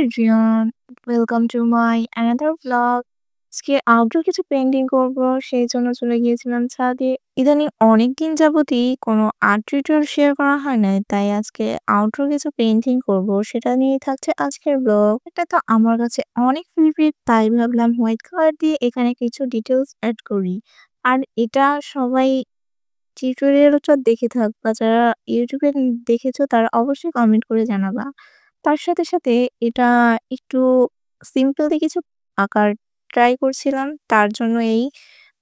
everyone, welcome to my another vlog. আজকে outdoor কিছু painting করব, সেই জন্য চলে গিয়েছিলাম ছাদে। ইদানিং অনেকদিন যাবতই কোনো আর্ট টিউটোরিয়াল শেয়ার করা হয় নাই, তাই আজকে আউটডোর কিছু পেইন্টিং করব, সেটা নিয়েই থাকছে আজকের ব্লগ। এটা তো আমার কাছে অনেক ফেভারিট, তাই ভাবলাম হোয়াইট কালার দিয়ে এখানে কিছু ডিটেলস অ্যাড করি। আর এটা সবাই টিউটোরিয়ালও তো দেখে থাকবা, যারা ইউটিউবে দেখেছো তারা অবশ্যই কমেন্ট করে জানাবা। তার সাথে এটা একটু সিম্পলি কিছু আঁকার ট্রাই করছিলাম। তার জন্য এই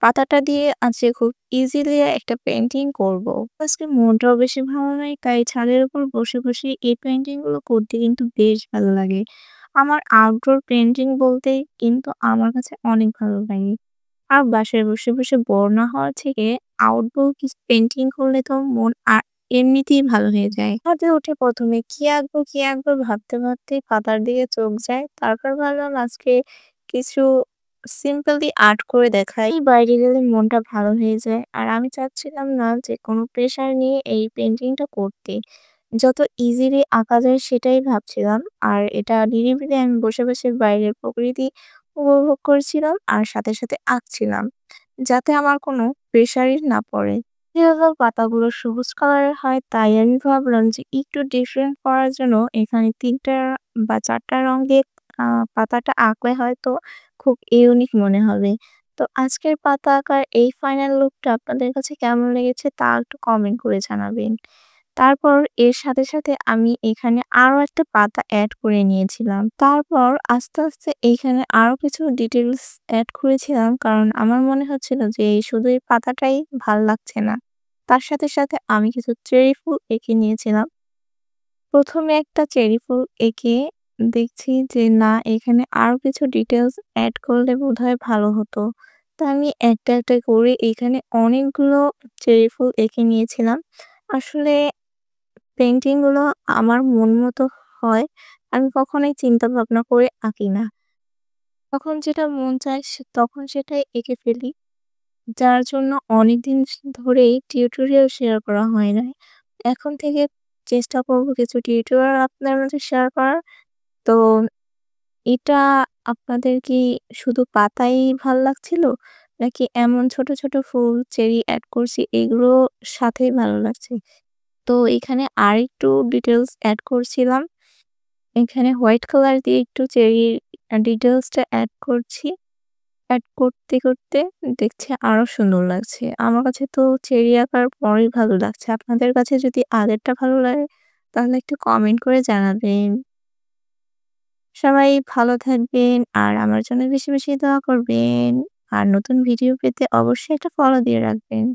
পাতাটা দিয়ে আজকে খুব ইজিলি একটা পেইন্টিং করব। আজকে মনটাও বেশি ভালো নাই, তাই ছাদের উপর বসে এই পেইন্টিং গুলো করতে কিন্তু বেশ ভালো লাগে। আমার আউটডোর পেইন্টিং বলতে কিন্তু আমার কাছে অনেক ভালো লাগে। আর বাসায় বসে বোর না হওয়ার থেকে আউটডোর কিছু পেইন্টিং করলে তো মন এমনিতেই ভালো হয়ে যায়। ছাদে উঠে ১ম এ কি আঁকবো ভাবতে পাতার দিকে চোখ যায়। তারপর ভাবলাম আজকে কিছু সিম্পলি আর্ট করে দেখাই। বাইরে গেলে মনটা ভালো হয়ে যায়। আর আমি চাচ্ছিলাম না যে কোনো প্রেশার নিয়ে এই পেইন্টিংটা করতে। যত ইজিলি আঁকা যায় সেটাই ভাবছিলাম। আর এটা নিরিবিলি আমি বসে বাইরের প্রকৃতি উপভোগ করছিলাম আর সাথে আঁকছিলাম। যাতে আমার কোনো প্রেশারই না পড়ে। যেহেতু পাতাগুলো সবুজ কালারের হয়, তাই আমি ভাবলাম যে একটু ডিফারেন্ট করার জন্য এখানে ৩ টা বা ৪ টা রং দিয়ে আ পাতাটা আঁকলে হয়তো খুব ইউনিক মনে হবে। তো আজকের পাতা আঁকার এই ফাইনাল লুকটা আপনাদের কাছে কেমন লেগেছে তা একটু কমেন্ট করে জানাবেন। তারপর এর সাথে আমি এখানে আরো একটা পাতা এড করে নিয়েছিলাম। তারপর আস্তে এইখানে আরো কিছু ডিটেইলস এড করেছিলাম। কারণ আমার মনে হচ্ছিল যে শুধু এই পাতাটাই ভাল লাগছে না। তার সাথে আমি কিছু চেরি ফুল এঁকে নিয়েছিলাম। ১ম এ একটা চেরি ফুল এঁকে দেখছি যে না, এখানে আরো কিছু ডিটেইলস এড করলে বোধহয় ভালো হতো। তো আমি একটা করে এখানে অনেকগুলো চেরি ফুল এঁকে নিয়েছিলাম। আসলে পেইন্টিং গুলো আমার মন মতো হয়। আমি কখনোই চিন্তা ভাবনা করে আঁকি না। তখন যেটা মন চায় তখন সেটাই এঁকে ফেলি। যার জন্য অনেকদিন ধরেই টিউটোরিয়াল শেয়ার করা হয় নাই। এখন থেকে চেষ্টা করব কিছু টিউটোরিয়াল আপনার মাঝে শেয়ার করার। তো এটা আপনাদের কি শুধু পাতাই ভাল লাগছিল? নাকি এমন ছোট ফুল, চেরি এড করছি এগুলো সাথেই ভালো লাগছে? তো এখানে আরেকটু ডিটেইলস এড করছিলাম। এখানে হোয়াইট কালার দিয়ে একটু চেরির ডিটেইলসটা এড করছি। এড করতে দেখছি আরো সুন্দর লাগছে। আমার কাছে তো চেরি আঁকার পরেই ভালো লাগছে। আপনাদের কাছে যদি আগেরটা ভালো লাগে তাহলে একটু কমেন্ট করে জানাবেন। সবাই ভালো থাকবেন আর আমার জন্য বেশি দোয়া করবেন। আর নতুন ভিডিও পেতে অবশ্যই একটা ফলো দিয়ে রাখবেন।